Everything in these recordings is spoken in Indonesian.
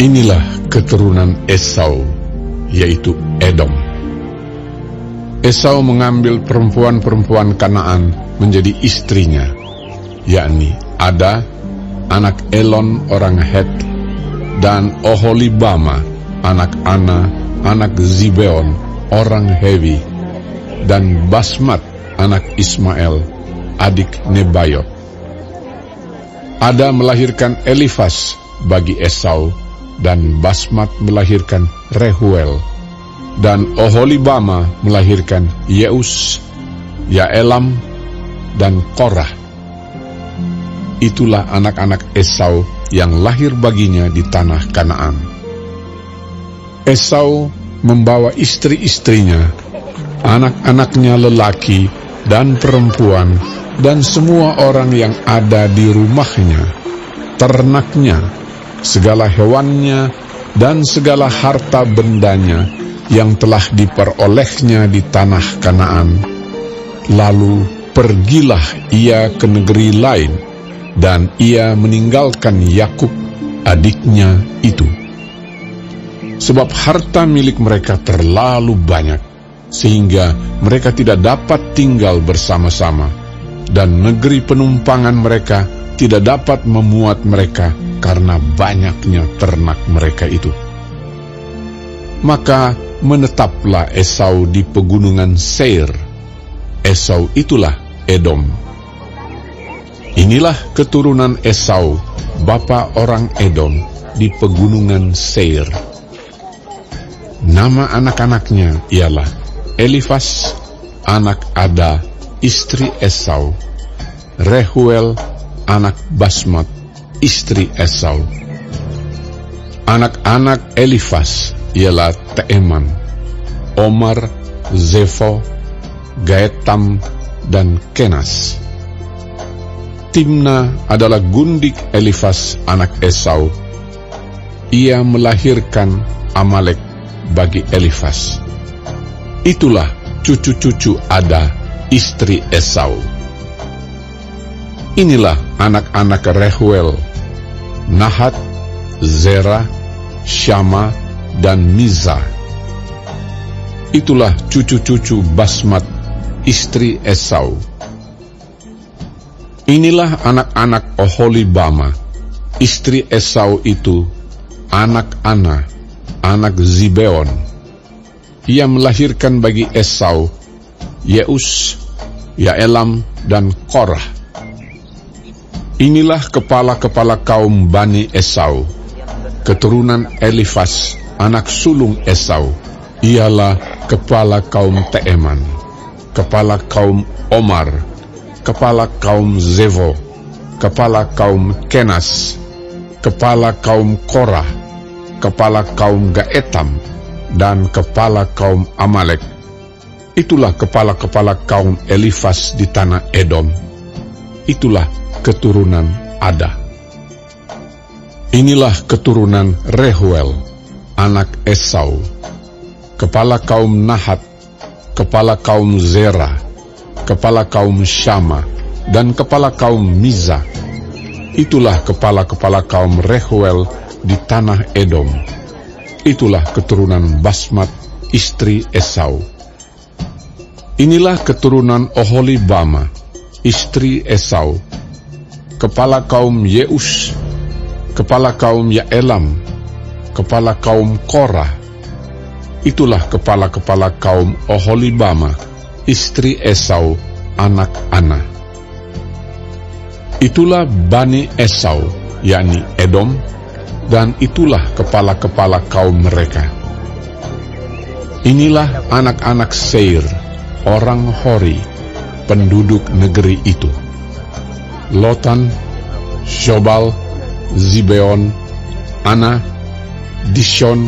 Inilah keturunan Esau, yaitu Edom. Esau mengambil perempuan-perempuan Kanaan menjadi istrinya, yakni Ada, anak Elon orang Het, dan Oholibama, anak Ana, anak Zibeon orang Hewi, dan Basmat, anak Ismael, adik Nebayot. Ada melahirkan Elifas bagi Esau, dan Basmat melahirkan Rehuel, dan Oholibama melahirkan Yeus, Yaelam, dan Korah. Itulah anak-anak Esau yang lahir baginya di tanah Kanaan. Esau membawa istri-istrinya, anak-anaknya lelaki dan perempuan, dan semua orang yang ada di rumahnya, ternaknya, segala hewannya, dan segala harta bendanya yang telah diperolehnya di tanah Kanaan. Lalu pergilah ia ke negeri lain, dan ia meninggalkan Yakub, adiknya itu. Sebab harta milik mereka terlalu banyak, sehingga mereka tidak dapat tinggal bersama-sama, dan negeri penumpangan mereka tidak dapat memuat mereka karena banyaknya ternak mereka itu. Maka menetaplah Esau di pegunungan Seir. Esau itulah Edom. Inilah keturunan Esau, bapa orang Edom, di pegunungan Seir. Nama anak-anaknya ialah Elifas, anak Ada, istri Esau, Rehuel, anak Basmat, istri Esau. Anak-anak Elifas ialah Teeman, Omar, Zefo, Gaetam, dan Kenas. Timna adalah gundik Elifas anak Esau. Ia melahirkan Amalek bagi Elifas. Itulah cucu-cucu Ada, istri Esau. Inilah anak-anak Rehuel, Nahat, Zera, Syama, dan Miza. Itulah cucu-cucu Basmat, istri Esau. Inilah anak-anak Oholibama, istri Esau itu, anak Ana, anak Zibeon. Ia melahirkan bagi Esau Yeus, Yaelam, dan Korah. Inilah kepala-kepala kaum Bani Esau, keturunan Elifas, anak sulung Esau. Ialah kepala kaum Teeman, kepala kaum Omar, kepala kaum Zevo, kepala kaum Kenas, kepala kaum Korah, kepala kaum Gaetam, dan kepala kaum Amalek. Itulah kepala-kepala kaum Elifas di tanah Edom. Itulah keturunan Ada. Inilah keturunan Rehuel, anak Esau, kepala kaum Nahat, kepala kaum Zera, kepala kaum Syama, dan kepala kaum Miza. Itulah kepala-kepala kaum Rehuel di tanah Edom. Itulah keturunan Basmat, istri Esau. Inilah keturunan Oholibama, istri Esau, kepala kaum Yeus, kepala kaum Yaelam, kepala kaum Korah. Itulah kepala-kepala kaum Oholibama, istri Esau, anak Ana. Itulah Bani Esau, yakni Edom, dan itulah kepala-kepala kaum mereka. Inilah anak-anak Seir, orang Hori, penduduk negeri itu: Lotan, Shobal, Zibeon, Ana, Dishon,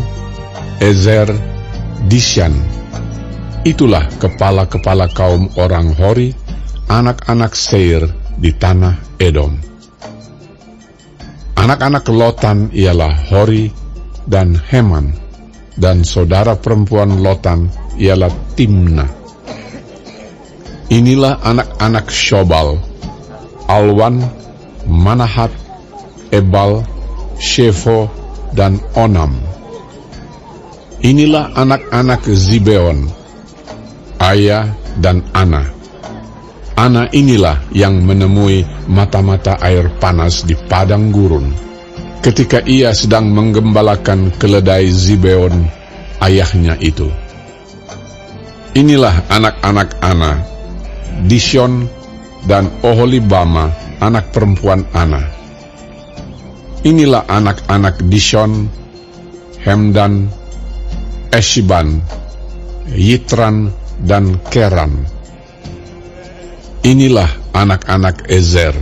Ezer, Dishan. Itulah kepala-kepala kaum orang Hori, anak-anak Seir di tanah Edom. Anak-anak Lotan ialah Hori dan Heman, dan saudara perempuan Lotan ialah Timna. Inilah anak-anak Shobal: Alwan, Manahat, Ebal, Shefo, dan Onam. Inilah anak-anak Zibeon, Aya dan Ana. Ana inilah yang menemui mata-mata air panas di padang gurun, ketika ia sedang menggembalakan keledai Zibeon, ayahnya itu. Inilah anak-anak Ana, Dishon dan Oholibama, anak perempuan Ana. Inilah anak-anak Dishon, Hemdan, Eshiban, Yitran, dan Keran. Inilah anak-anak Ezer,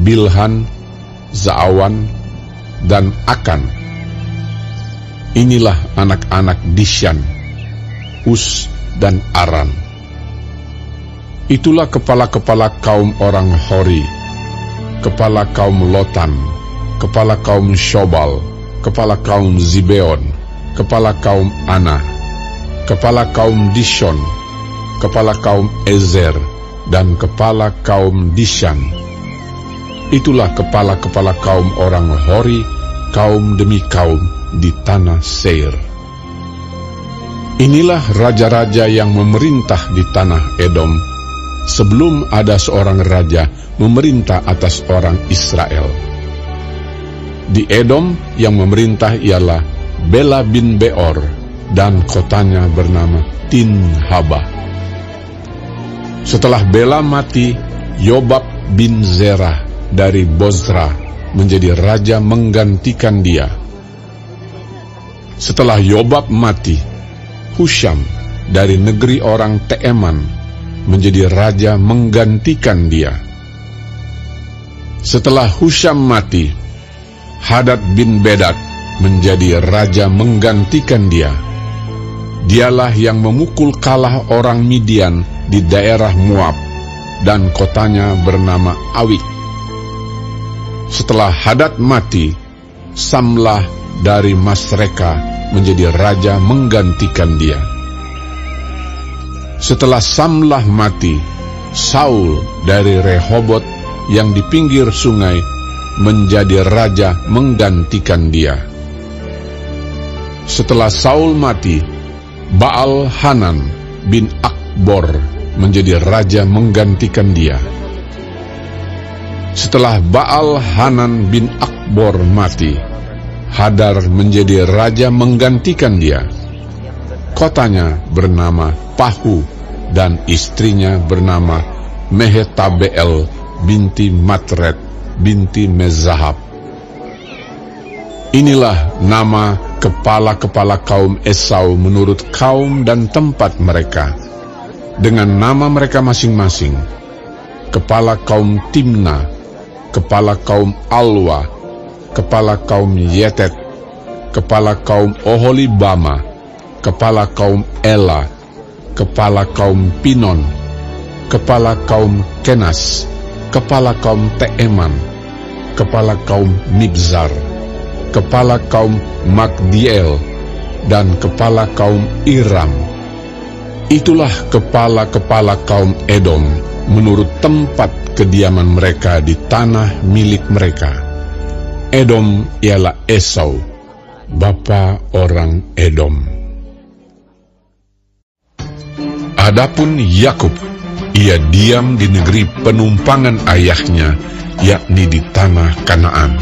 Bilhan, Zaawan, dan Akan. Inilah anak-anak Dishan, Us, dan Aran. Itulah kepala-kepala kaum orang Hori, kepala kaum Lotan, kepala kaum Shobal, kepala kaum Zibeon, kepala kaum Ana, kepala kaum Dishon, kepala kaum Ezer, dan kepala kaum Dishan. Itulah kepala-kepala kaum orang Hori, kaum demi kaum di tanah Seir. Inilah raja-raja yang memerintah di tanah Edom, sebelum ada seorang raja memerintah atas orang Israel. Di Edom yang memerintah ialah Bela bin Beor, dan kotanya bernama Tinhaba. Setelah Bela mati, Yobab bin Zerah dari Bozra menjadi raja menggantikan dia. Setelah Yobab mati, Husham dari negeri orang Teeman menjadi raja menggantikan dia. Setelah Husham mati, Hadad bin Bedad menjadi raja menggantikan dia. Dialah yang memukul kalah orang Midian di daerah Moab, dan kotanya bernama Awit. Setelah Hadad mati, Samlah dari Masreka menjadi raja menggantikan dia. Setelah Samlah mati, Saul dari Rehobot yang di pinggir sungai menjadi raja menggantikan dia. Setelah Saul mati, Baal Hanan bin Akbor menjadi raja menggantikan dia. Setelah Baal Hanan bin Akbor mati, Hadar menjadi raja menggantikan dia. Kotanya bernama Pahu, dan istrinya bernama Mehetabeel binti Matred binti Mezahab. Inilah nama kepala-kepala kaum Esau menurut kaum dan tempat mereka, dengan nama mereka masing-masing. Kepala kaum Timna, kepala kaum Alwa, kepala kaum Yetet, kepala kaum Oholibama, kepala kaum Ela, kepala kaum Pinon, kepala kaum Kenas, kepala kaum Teeman, kepala kaum Mibzar, kepala kaum Magdiel, dan kepala kaum Iram. Itulah kepala-kepala kaum Edom menurut tempat kediaman mereka di tanah milik mereka. Edom ialah Esau, bapa orang Edom. Adapun Yakub, ia diam di negeri penumpangan ayahnya, yakni di tanah Kanaan.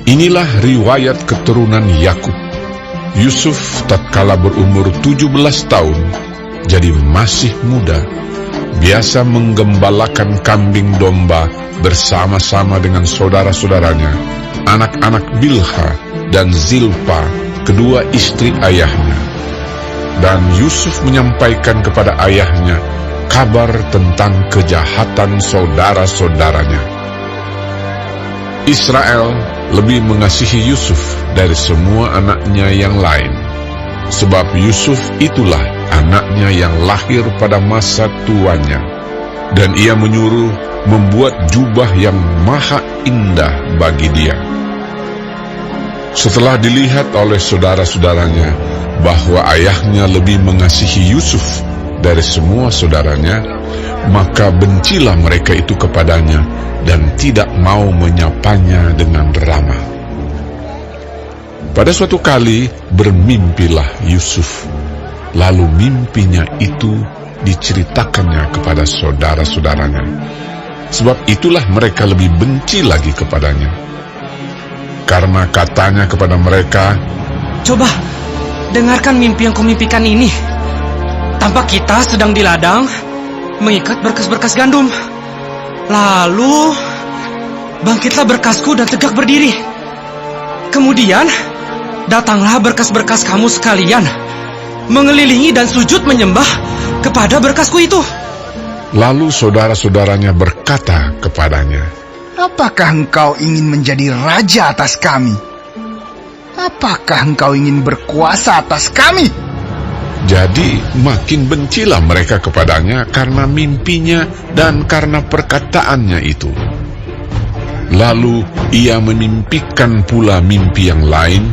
Inilah riwayat keturunan Yakub. Yusuf tatkala berumur 17 tahun, jadi masih muda, biasa menggembalakan kambing domba bersama-sama dengan saudara-saudaranya, anak-anak Bilha dan Zilpa, kedua istri ayahnya. Dan Yusuf menyampaikan kepada ayahnya kabar tentang kejahatan saudara-saudaranya. Israel lebih mengasihi Yusuf dari semua anaknya yang lain, sebab Yusuf itulah anaknya yang lahir pada masa tuanya, dan ia menyuruh membuat jubah yang maha indah bagi dia. Setelah dilihat oleh saudara-saudaranya bahwa ayahnya lebih mengasihi Yusuf dari semua saudaranya, maka bencilah mereka itu kepadanya dan tidak mau menyapanya dengan ramah. Pada suatu kali bermimpilah Yusuf, lalu mimpinya itu diceritakannya kepada saudara-saudaranya. Sebab itulah mereka lebih benci lagi kepadanya. Karena katanya kepada mereka, "Coba, dengarkan mimpi yang kumimpikan ini. Tampak kita sedang di ladang, mengikat berkas-berkas gandum. Lalu, bangkitlah berkasku dan tegak berdiri. Kemudian, datanglah berkas-berkas kamu sekalian, mengelilingi dan sujud menyembah kepada berkasku itu." Lalu saudara-saudaranya berkata kepadanya, "Apakah engkau ingin menjadi raja atas kami? Apakah engkau ingin berkuasa atas kami?" Jadi makin bencilah mereka kepadanya karena mimpinya dan karena perkataannya itu. Lalu ia memimpikan pula mimpi yang lain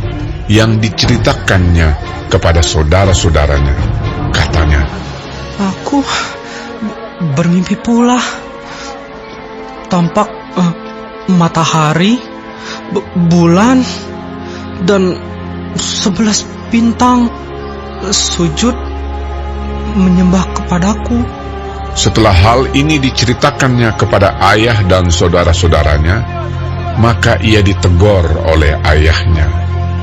yang diceritakannya kepada saudara-saudaranya. Katanya, "Aku bermimpi pula. Tampak matahari, bulan, dan 11 bintang sujud menyembah kepadaku." Setelah hal ini diceritakannya kepada ayah dan saudara-saudaranya, maka ia ditegur oleh ayahnya.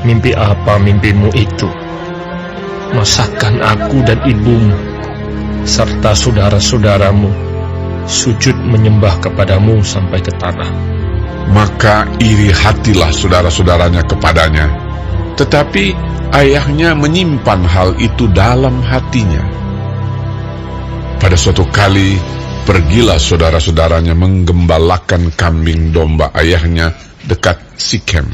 "Mimpi apa mimpimu itu? Masakan aku dan ibumu serta saudara-saudaramu sujud menyembah kepadamu sampai ke tanah?" Maka iri hatilah saudara-saudaranya kepadanya, tetapi ayahnya menyimpan hal itu dalam hatinya. Pada suatu kali, pergilah saudara-saudaranya menggembalakan kambing domba ayahnya dekat Sikem.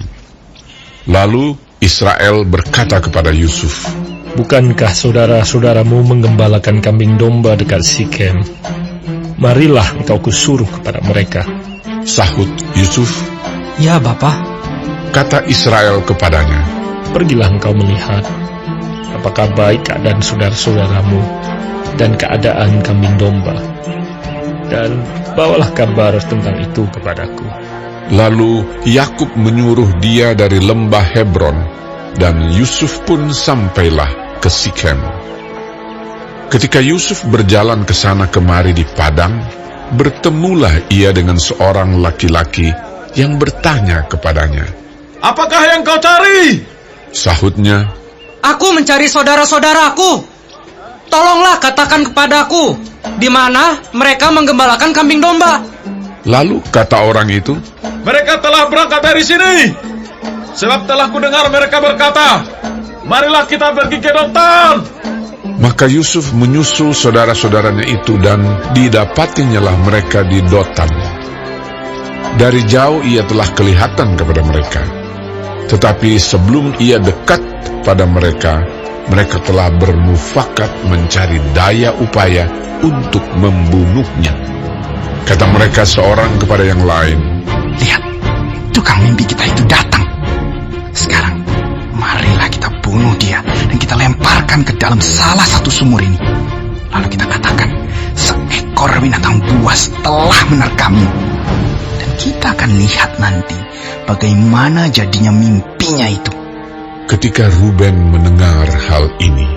Lalu Israel berkata kepada Yusuf, "Bukankah saudara-saudaramu menggembalakan kambing domba dekat Sikem? Marilah engkau kusuruh kepada mereka." Sahut Yusuf, "Ya, Bapa." Kata Israel kepadanya, "Pergilah engkau melihat apakah baik keadaan saudara-saudaramu dan keadaan kambing domba, dan bawalah kabar tentang itu kepadaku." Lalu Yakub menyuruh dia dari lembah Hebron, dan Yusuf pun sampailah ke Sikem. Ketika Yusuf berjalan ke sana kemari di padang, bertemulah ia dengan seorang laki-laki yang bertanya kepadanya. "Apakah yang kau cari?" Sahutnya, "Aku mencari saudara-saudaraku. Tolonglah katakan kepadaku, di mana mereka menggembalakan kambing domba." Lalu kata orang itu, "Mereka telah berangkat dari sini. Sebab telah kudengar mereka berkata, 'Marilah kita pergi ke Dotan.'" maka Yusuf menyusul saudara-saudaranya itu dan didapatinyalah mereka di Dotan. Dari jauh ia telah kelihatan kepada mereka, tetapi sebelum ia dekat pada mereka, mereka telah bermufakat mencari daya upaya untuk membunuhnya. Kata mereka seorang kepada yang lain, "Lihat, tukang mimpi kita itu datang. Sekarang, marilah kita bunuh dia dan kita lemparkan ke dalam salah satu sumur ini. Lalu kita katakan, seekor binatang buas telah menerkamnya. Dan kita akan lihat nanti bagaimana jadinya mimpinya itu." Ketika Ruben mendengar hal ini,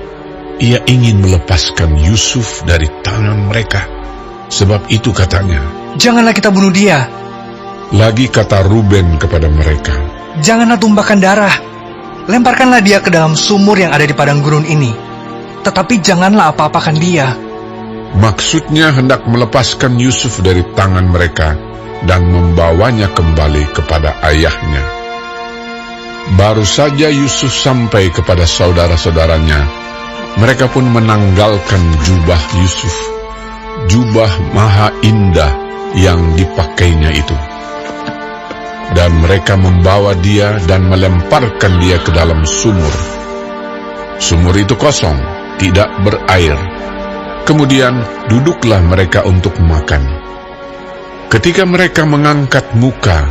ia ingin melepaskan Yusuf dari tangan mereka. Sebab itu katanya, "Janganlah kita bunuh dia. lagi kata Ruben kepada mereka, Janganlah tumpahkan darah. Lemparkanlah dia ke dalam sumur yang ada di padang gurun ini. Tetapi janganlah apa-apakan dia." maksudnya hendak melepaskan Yusuf dari tangan mereka dan membawanya kembali kepada ayahnya. Baru saja Yusuf sampai kepada saudara-saudaranya, mereka pun menanggalkan jubah Yusuf, jubah maha indah yang dipakainya itu. Dan mereka membawa dia dan melemparkan dia ke dalam sumur. Sumur itu kosong, tidak berair. Kemudian duduklah mereka untuk makan. Ketika mereka mengangkat muka,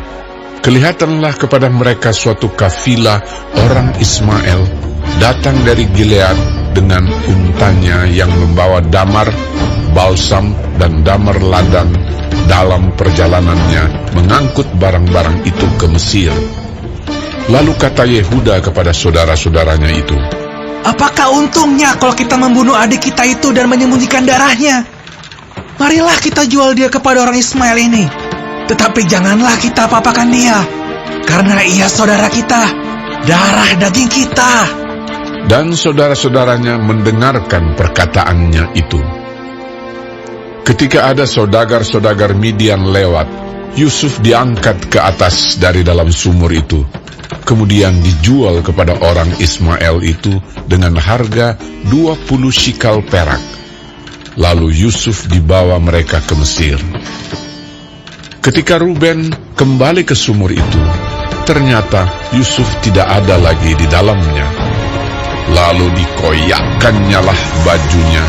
kelihatanlah kepada mereka suatu kafilah orang Ismail datang dari Gilead dengan untanya yang membawa damar, balsam, dan damar ladang dalam perjalanannya mengangkut barang-barang itu ke Mesir. Lalu kata Yehuda kepada saudara-saudaranya itu, Apakah untungnya kalau kita membunuh adik kita itu dan menyembunyikan darahnya? Marilah kita jual dia kepada orang Ismail ini. Tetapi janganlah kita apa-apakan dia, karena ia saudara kita, darah daging kita. dan saudara-saudaranya mendengarkan perkataannya itu. Ketika ada saudagar-saudagar Midian lewat, Yusuf diangkat ke atas dari dalam sumur itu, kemudian dijual kepada orang Ismail itu dengan harga 20 shikal perak. Lalu Yusuf dibawa mereka ke Mesir. Ketika Ruben kembali ke sumur itu, ternyata Yusuf tidak ada lagi di dalamnya. Lalu dikoyakkannya lah bajunya,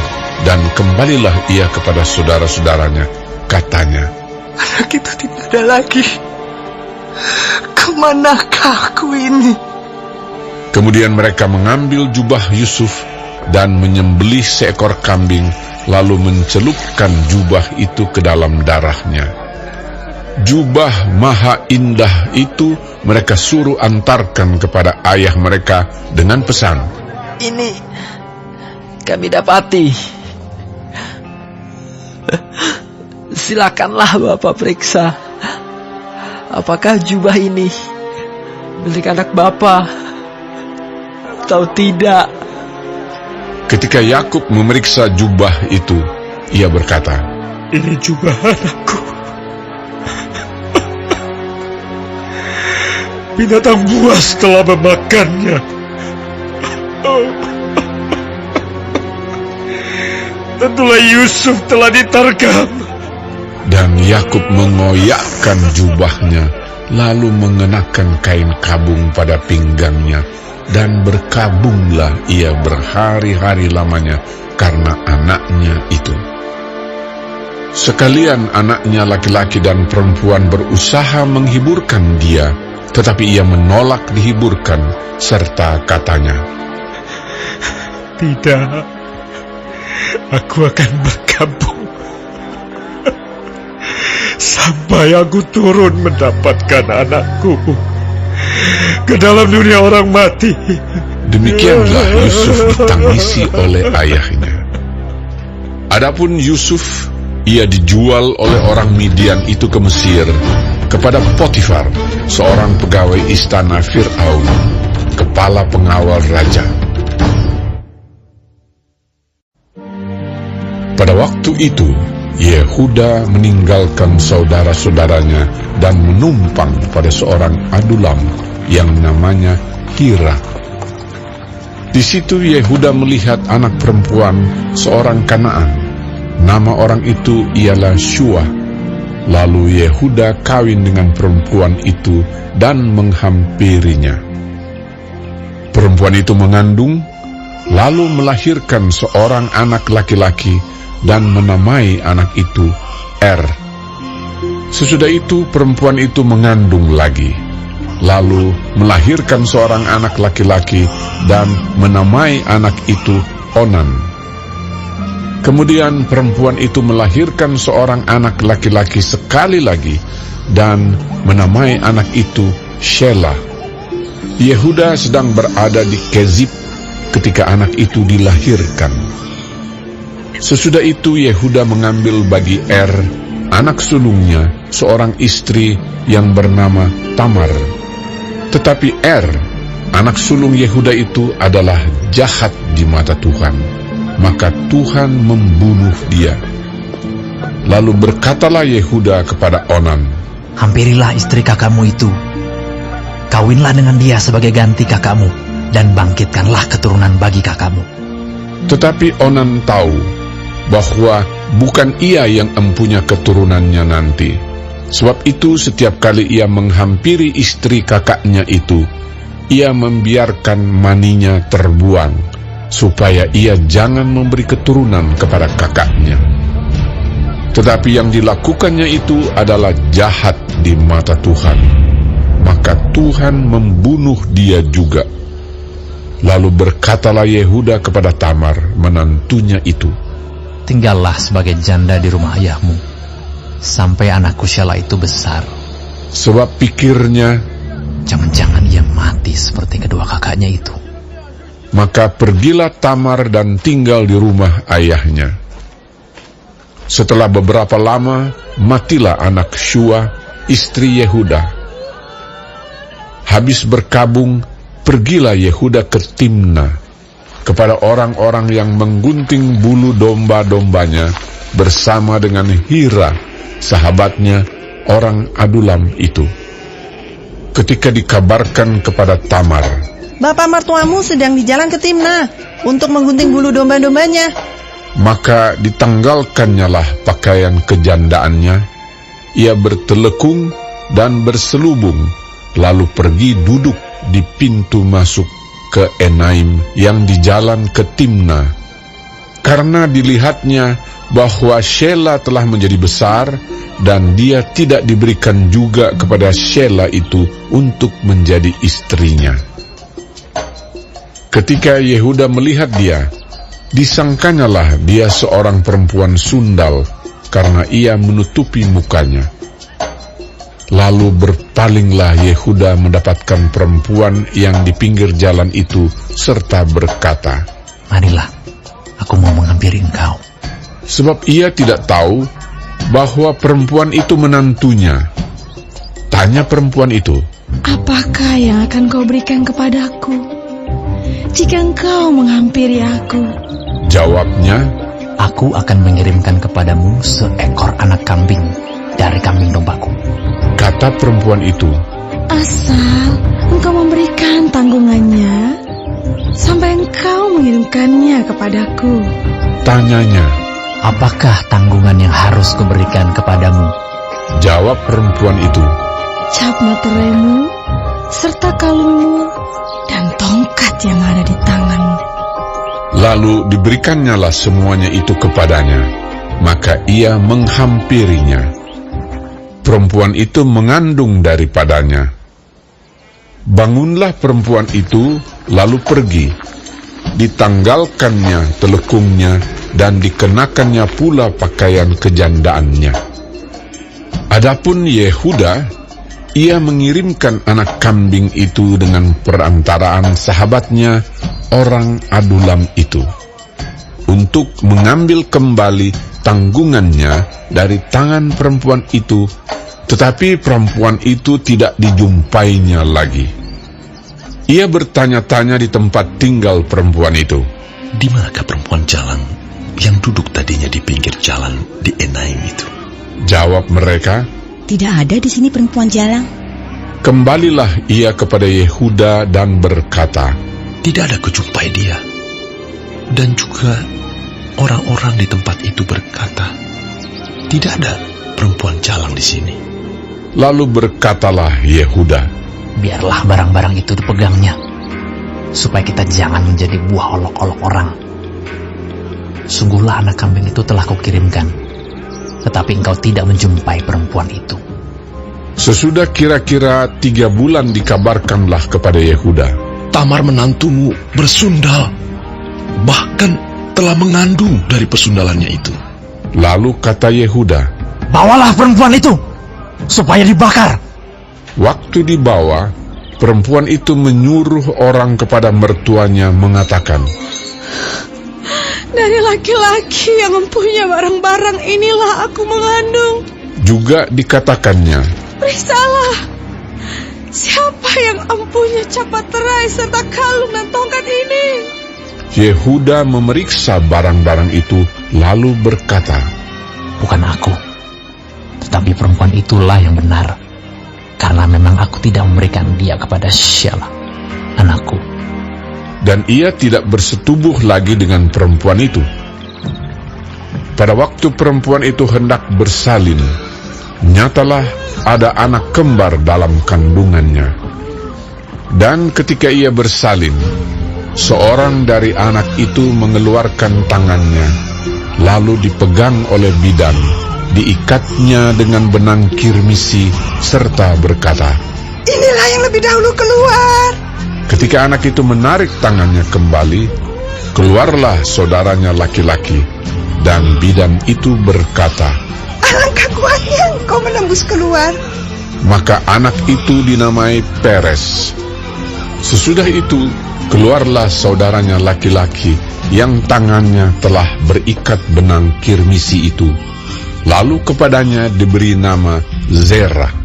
dan kembalilah ia kepada saudara-saudaranya. Katanya, Anak kita tidak ada lagi. Kemanakah aku ini? kemudian mereka mengambil jubah Yusuf dan menyembelih seekor kambing, lalu mencelupkan jubah itu ke dalam darahnya. Jubah maha indah itu mereka suruh antarkan kepada ayah mereka dengan pesan, Ini kami dapati. Silakanlah Bapak periksa, apakah jubah ini milik anak Bapak atau tidak. Ketika Yakub memeriksa jubah itu, ia berkata, Ini jubah anakku. Binatang buas telah memakannya. Tentulah Yusuf telah diterkam. dan Yakub mengoyakkan jubahnya, lalu mengenakan kain kabung pada pinggangnya, dan berkabunglah ia berhari-hari lamanya karena anaknya itu. Sekalian anaknya laki-laki dan perempuan berusaha menghiburkan dia, tetapi ia menolak dihiburkan, serta katanya, Tidak, aku akan berkabung sampai aku turun mendapatkan anakku ke dalam dunia orang mati. Demikianlah Yusuf ditangisi oleh ayahnya. Adapun Yusuf, ia dijual oleh orang Midian itu ke Mesir, kepada Potifar, seorang pegawai istana Fir'aun, kepala pengawal raja. Pada waktu itu, Yehuda meninggalkan saudara-saudaranya dan menumpang pada seorang adulam yang namanya Hira. Di situ Yehuda melihat anak perempuan seorang Kanaan. Nama orang itu ialah Shua. Lalu Yehuda kawin dengan perempuan itu dan menghampirinya. Perempuan itu mengandung, lalu melahirkan seorang anak laki-laki dan menamai anak itu Er. Sesudah itu perempuan itu mengandung lagi, lalu melahirkan seorang anak laki-laki dan menamai anak itu Onan. Kemudian perempuan itu melahirkan seorang anak laki-laki sekali lagi dan menamai anak itu Shelah. Yehuda sedang berada di Kezib ketika anak itu dilahirkan. Sesudah itu Yehuda mengambil bagi Er, anak sulungnya, seorang istri yang bernama Tamar. Tetapi Er, anak sulung Yehuda itu adalah jahat di mata Tuhan, maka Tuhan membunuh dia. Lalu berkatalah Yehuda kepada Onan, Hampirilah istri kakakmu itu, kawinlah dengan dia sebagai ganti kakakmu, dan bangkitkanlah keturunan bagi kakakmu. Tetapi Onan tahu bahwa bukan ia yang empunya keturunannya nanti. Sebab itu setiap kali ia menghampiri istri kakaknya itu, ia membiarkan maninya terbuang, supaya ia jangan memberi keturunan kepada kakaknya. Tetapi yang dilakukannya itu adalah jahat di mata Tuhan, maka Tuhan membunuh dia juga. Lalu berkatalah Yehuda kepada Tamar, menantunya itu, Tinggallah sebagai janda di rumah ayahmu, sampai anakku Shelah itu besar. sebab pikirnya, Jangan-jangan ia mati seperti kedua kakaknya itu. Maka pergilah Tamar dan tinggal di rumah ayahnya. Setelah beberapa lama, matilah anak Syua, istri Yehuda. Habis berkabung, pergilah Yehuda ke Timna, kepada orang-orang yang menggunting bulu domba-dombanya, bersama dengan Hira, sahabatnya, orang Adulam itu. Ketika dikabarkan kepada Tamar, Bapak mertuamu sedang di jalan ke Timna untuk menggunting bulu domba-dombanya. maka ditanggalkannya lah pakaian kejandaannya. Ia bertelekung dan berselubung, lalu pergi duduk di pintu masuk ke Enaim yang di jalan ke Timna. Karena dilihatnya bahwa Shela telah menjadi besar, dan dia tidak diberikan juga kepada Shela itu untuk menjadi istrinya. Ketika Yehuda melihat dia, disangkanyalah dia seorang perempuan sundal, karena ia menutupi mukanya. Lalu berpalinglah Yehuda mendapatkan perempuan yang di pinggir jalan itu, serta berkata, Marilah, aku mau menghampiri engkau. sebab ia tidak tahu bahwa perempuan itu menantunya. Tanya perempuan itu, Apakah yang akan kau berikan kepadaku jika engkau menghampiri aku? jawabnya, Aku akan mengirimkan kepadamu seekor anak kambing dari kambing dombaku. kata perempuan itu, Asal engkau memberikan tanggungannya sampai engkau mengirimkannya kepadaku. tanyanya, Apakah tanggungan yang harus kuberikan kepadamu? jawab perempuan itu, Cap meteraimu serta kalungmu dan tongkat yang ada di tanganmu. lalu diberikannya lah semuanya itu kepadanya, maka ia menghampirinya. Perempuan itu mengandung daripadanya. Bangunlah perempuan itu, lalu pergi. Ditanggalkannya telekungnya, dan dikenakannya pula pakaian kejandaannya. Adapun Yehuda, ia mengirimkan anak kambing itu dengan perantaraan sahabatnya, orang Adulam itu, untuk mengambil kembali tanggungannya dari tangan perempuan itu, tetapi perempuan itu tidak dijumpainya lagi. Ia bertanya-tanya di tempat tinggal perempuan itu, Di manakah perempuan jalang yang duduk tadinya di pinggir jalan di Enaim itu? jawab mereka. Tidak ada di sini perempuan jalang. Kembalilah ia kepada Yehuda dan berkata, Tidak ada kujumpai dia. Dan juga orang-orang di tempat itu berkata, Tidak ada perempuan jalang di sini. Lalu berkatalah Yehuda, Biarlah barang-barang itu dipegangnya, supaya kita jangan menjadi buah olok-olok orang. Sungguhlah anak kambing itu telah kukirimkan, tetapi engkau tidak menjumpai perempuan itu. Sesudah kira-kira 3 bulan dikabarkanlah kepada Yehuda, Tamar menantumu bersundal, bahkan telah mengandung dari persundalannya itu. Lalu kata Yehuda, Bawalah perempuan itu, supaya dibakar. waktu dibawa, perempuan itu menyuruh orang kepada mertuanya mengatakan, Dari laki-laki yang mempunyai barang-barang inilah aku mengandung. juga dikatakannya, Periksalah, siapa yang empunya cap materai serta kalung dan tongkat ini? Yehuda memeriksa barang-barang itu, lalu berkata, Bukan aku, tetapi perempuan itulah yang benar, karena memang aku tidak memberikan dia kepada Shela, anakku. dan ia tidak bersetubuh lagi dengan perempuan itu. Pada waktu perempuan itu hendak bersalin, nyatalah ada anak kembar dalam kandungannya. Dan ketika ia bersalin, seorang dari anak itu mengeluarkan tangannya, lalu dipegang oleh bidan, diikatnya dengan benang kirmisi, serta berkata, Inilah yang lebih dahulu keluar. Ketika anak itu menarik tangannya kembali, keluarlah saudaranya laki-laki, dan bidan itu berkata, Alangkah kuatnya engkau menembus keluar. Maka anak itu dinamai Peres, Sesudah itu, keluarlah saudaranya laki-laki yang tangannya telah berikat benang kirmisi itu. Lalu kepadanya diberi nama Zerah.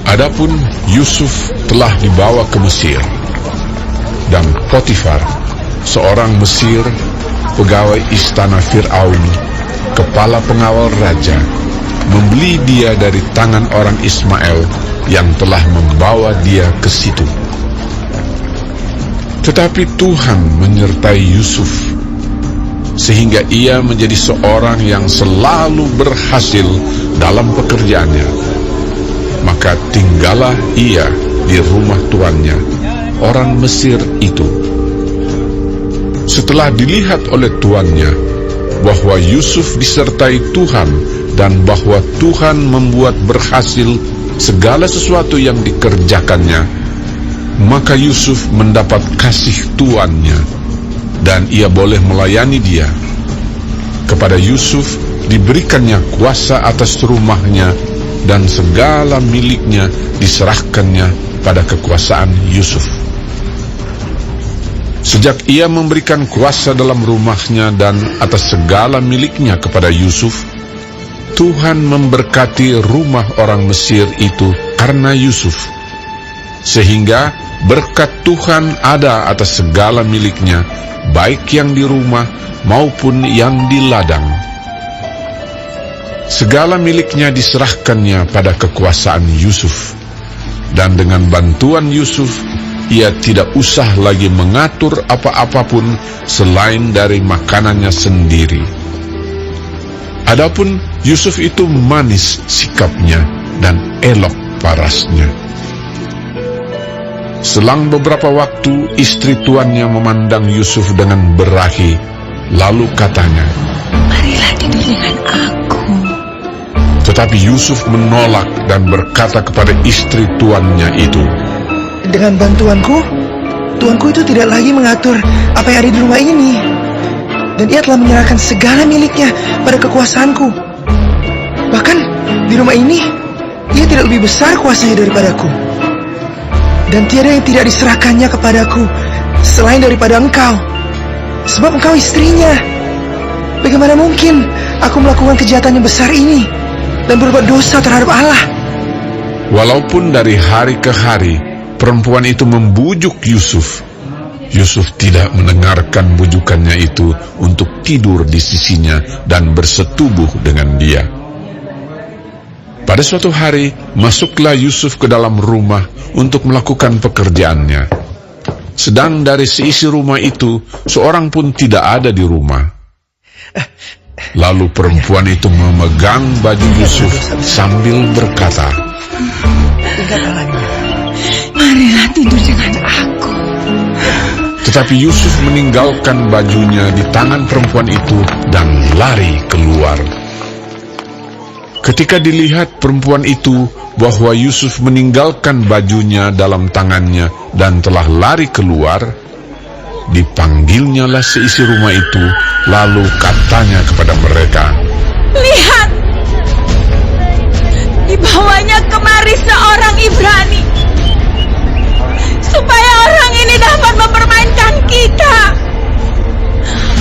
Adapun Yusuf telah dibawa ke Mesir, dan Potifar, seorang Mesir, pegawai istana Fir'aun, kepala pengawal raja, membeli dia dari tangan orang Ismail yang telah membawa dia ke situ. Tetapi Tuhan menyertai Yusuf, sehingga ia menjadi seorang yang selalu berhasil dalam pekerjaannya. Maka tinggallah ia di rumah tuannya, orang Mesir itu. Setelah dilihat oleh tuannya bahwa Yusuf disertai Tuhan dan bahwa Tuhan membuat berhasil segala sesuatu yang dikerjakannya, maka Yusuf mendapat kasih tuannya dan ia boleh melayani dia. Kepada Yusuf diberikannya kuasa atas rumahnya dan segala miliknya diserahkannya pada kekuasaan Yusuf. Sejak ia memberikan kuasa dalam rumahnya dan atas segala miliknya kepada Yusuf, Tuhan memberkati rumah orang Mesir itu karena Yusuf, sehingga berkat Tuhan ada atas segala miliknya, baik yang di rumah maupun yang di ladang. Segala miliknya diserahkannya pada kekuasaan Yusuf, dan dengan bantuan Yusuf, ia tidak usah lagi mengatur apa-apapun selain dari makanannya sendiri. Adapun Yusuf itu manis sikapnya dan elok parasnya. Selang beberapa waktu, istri tuannya memandang Yusuf dengan berahi, lalu katanya, "Marilah tidur dengan aku." Tetapi Yusuf menolak dan berkata kepada istri tuannya itu, "Dengan bantuanku, tuanku itu tidak lagi mengatur apa yang ada di rumah ini. Dan ia telah menyerahkan segala miliknya pada kekuasaanku. Bahkan di rumah ini, ia tidak lebih besar kuasanya daripadaku. Dan tiada yang tidak diserahkannya kepadaku selain daripada engkau, sebab engkau istrinya. Bagaimana mungkin aku melakukan kejahatan yang besar ini dan berbuat dosa terhadap Allah?" Walaupun dari hari ke hari perempuan itu membujuk Yusuf, Yusuf tidak mendengarkan bujukannya itu untuk tidur di sisinya dan bersetubuh dengan dia. Pada suatu hari, masuklah Yusuf ke dalam rumah untuk melakukan pekerjaannya. Sedang dari seisi rumah itu, seorang pun tidak ada di rumah. Lalu perempuan itu memegang baju Yusuf sambil berkata, "Marilah tidur dengan aku." Tetapi Yusuf meninggalkan bajunya di tangan perempuan itu dan lari keluar. Ketika dilihat perempuan itu bahwa Yusuf meninggalkan bajunya dalam tangannya dan telah lari keluar, dipanggilnyalah seisi rumah itu, lalu katanya kepada mereka, "Lihat, dibawanya kemari seorang Ibrani, supaya orang ini dapat mempermainkan kita.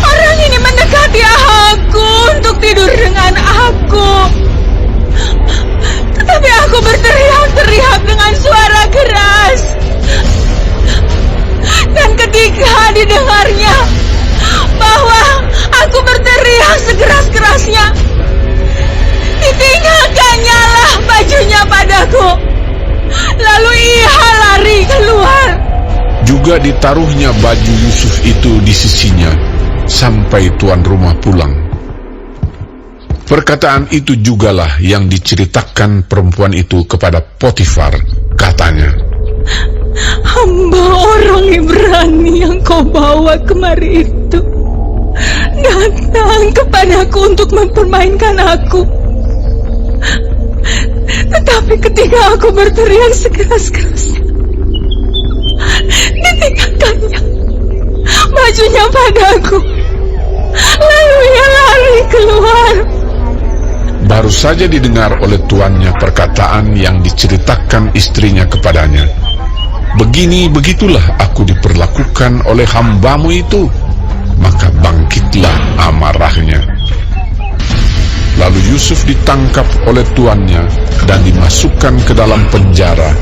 Orang ini mendekati aku untuk tidur dengan aku. Tetapi aku berteriak-teriak dengan suara keras. Dan ketika didengarnya bahwa aku berteriak sekeras-kerasnya, ditinggalkannya lah bajunya padaku. Lalu ia lari keluar." Juga ditaruhnya baju Yusuf itu di sisinya sampai tuan rumah pulang. Perkataan itu jugalah yang diceritakan perempuan itu kepada Potifar. Katanya, "Hamba orang Ibrani yang kau bawa kemari itu datang kepadaku untuk mempermainkan aku. Tetapi ketika aku berteriak sekeras-kerasnya, ditinggalkannya bajunya padaku. Lalu ia lari keluar." saja didengar oleh tuannya perkataan yang diceritakan istrinya kepadanya, "Begini begitulah aku diperlakukan oleh hambamu itu," maka bangkitlah amarahnya. Lalu Yusuf ditangkap oleh tuannya dan dimasukkan ke dalam penjara,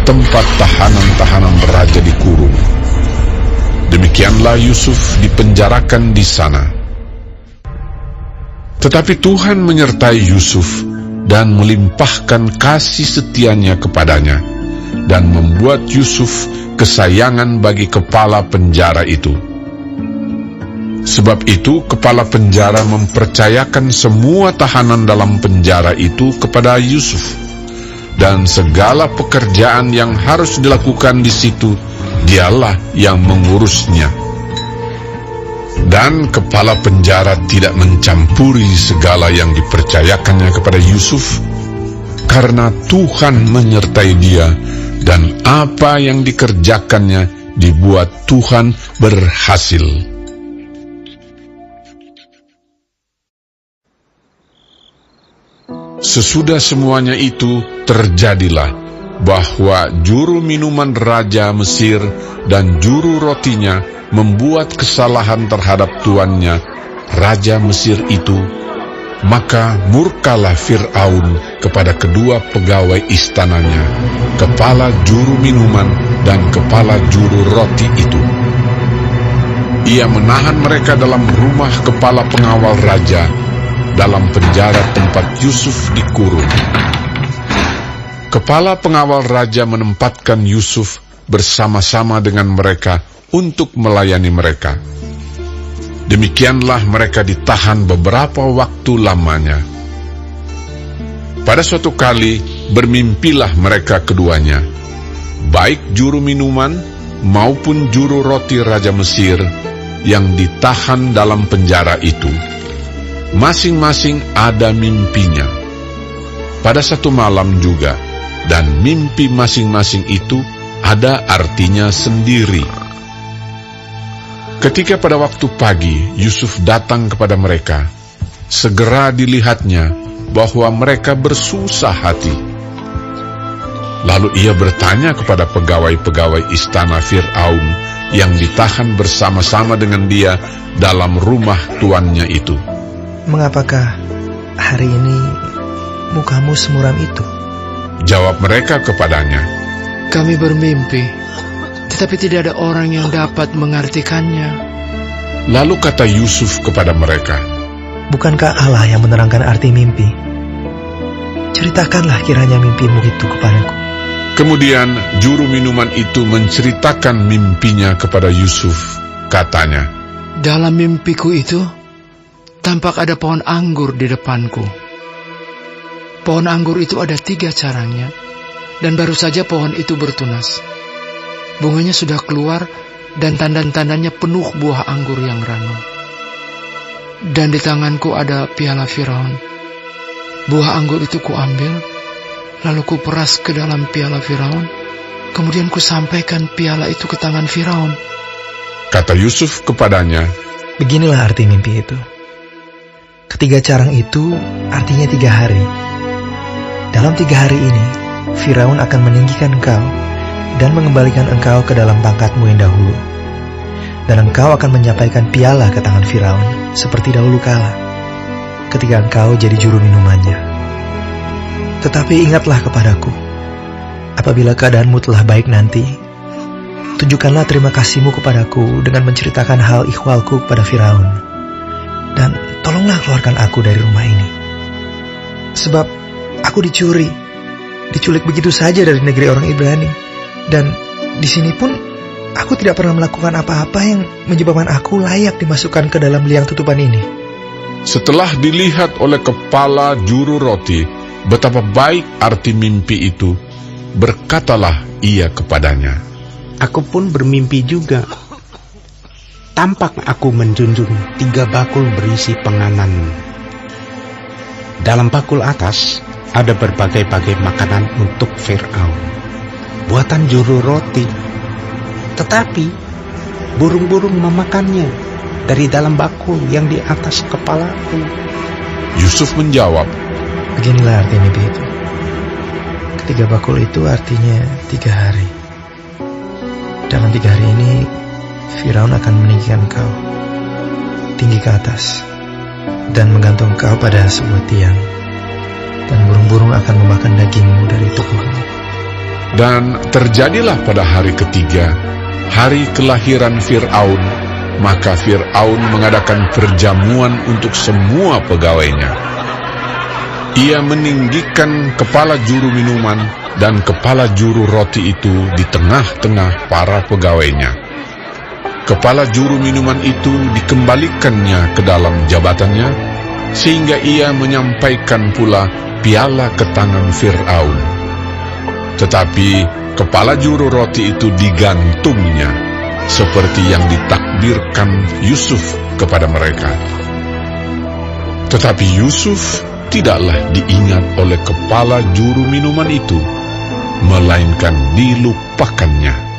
tempat tahanan-tahanan raja dikurung. Demikianlah Yusuf dipenjarakan di sana. Tetapi Tuhan menyertai Yusuf dan melimpahkan kasih setianya kepadanya, dan membuat Yusuf kesayangan bagi kepala penjara itu. Sebab itu kepala penjara mempercayakan semua tahanan dalam penjara itu kepada Yusuf, dan segala pekerjaan yang harus dilakukan di situ dialah yang mengurusnya. Dan kepala penjara tidak mencampuri segala yang dipercayakannya kepada Yusuf, karena Tuhan menyertai dia, dan apa yang dikerjakannya dibuat Tuhan berhasil. Sesudah semuanya itu terjadilah bahwa juru minuman Raja Mesir dan juru rotinya membuat kesalahan terhadap tuannya, Raja Mesir itu. Maka murkalah Fir'aun kepada kedua pegawai istananya, kepala juru minuman dan kepala juru roti itu. Ia menahan mereka dalam rumah kepala pengawal raja, dalam penjara tempat Yusuf dikurung. Kepala pengawal raja menempatkan Yusuf bersama-sama dengan mereka untuk melayani mereka. Demikianlah mereka ditahan beberapa waktu lamanya. Pada suatu kali bermimpilah mereka keduanya, baik juru minuman maupun juru roti Raja Mesir yang ditahan dalam penjara itu. Masing-masing ada mimpinya pada satu malam juga, dan mimpi masing-masing itu ada artinya sendiri. Ketika pada waktu pagi Yusuf datang kepada mereka, segera dilihatnya bahwa mereka bersusah hati. Lalu ia bertanya kepada pegawai-pegawai istana Fir'aun yang ditahan bersama-sama dengan dia dalam rumah tuannya itu, "Mengapakah hari ini mukamu semuram itu?" Jawab mereka kepadanya, "Kami bermimpi, tetapi tidak ada orang yang dapat mengartikannya." Lalu kata Yusuf kepada mereka, "Bukankah Allah yang menerangkan arti mimpi? Ceritakanlah kiranya mimpimu itu kepadaku." Kemudian juru minuman itu menceritakan mimpinya kepada Yusuf. Katanya, "Dalam mimpiku itu, tampak ada pohon anggur di depanku. Pohon anggur itu ada 3 carangnya, dan baru saja pohon itu bertunas. Bunganya sudah keluar, dan tandan-tandannya penuh buah anggur yang ranum. Dan di tanganku ada piala Firaun. Buah anggur itu kuambil, lalu kuperas ke dalam piala Firaun, kemudian kusampaikan piala itu ke tangan Firaun." Kata Yusuf kepadanya, "Beginilah arti mimpi itu. Ketiga carang itu artinya 3 hari. Dalam 3 hari ini, Firaun akan meninggikan engkau dan mengembalikan engkau ke dalam pangkatmu yang dahulu. Dan engkau akan menyampaikan piala ke tangan Firaun seperti dahulu kala, ketika engkau jadi juru minumannya. Tetapi ingatlah kepadaku, apabila keadaanmu telah baik nanti, tunjukkanlah terima kasihmu kepadaku dengan menceritakan hal ikhwalku kepada Firaun. Dan tolonglah keluarkan aku dari rumah ini. Sebab aku diculik begitu saja dari negeri orang Ibrani. Dan di sini pun aku tidak pernah melakukan apa-apa yang menyebabkan aku layak dimasukkan ke dalam liang tutupan ini." Setelah dilihat oleh kepala juru roti betapa baik arti mimpi itu, berkatalah ia kepadanya, "Aku pun bermimpi juga. Tampak aku menjunjung 3 bakul berisi penganan. Dalam bakul atas ada berbagai-bagai makanan untuk Fir'aun, buatan juru roti. Tetapi burung-burung memakannya dari dalam bakul yang di atas kepalaku." Yusuf menjawab, Beginilah arti mimpi itu. Ketiga bakul itu artinya 3 hari. Dalam 3 hari ini, Firaun akan meninggikan kau tinggi ke atas dan menggantung kau pada sebuah tiang. Dan burung-burung akan memakan dagingmu dari tubuhmu. Dan terjadilah pada hari ketiga, hari kelahiran Fir'aun, maka Fir'aun mengadakan perjamuan untuk semua pegawainya. Ia meninggikan kepala juru minuman dan kepala juru roti itu di tengah-tengah para pegawainya. Kepala juru minuman itu dikembalikannya ke dalam jabatannya, sehingga ia menyampaikan pula piala ke tangan Fir'aun. Tetapi kepala juru roti itu digantungnya, seperti yang ditakdirkan Yusuf kepada mereka. Tetapi Yusuf tidaklah diingat oleh kepala juru minuman itu, melainkan dilupakannya.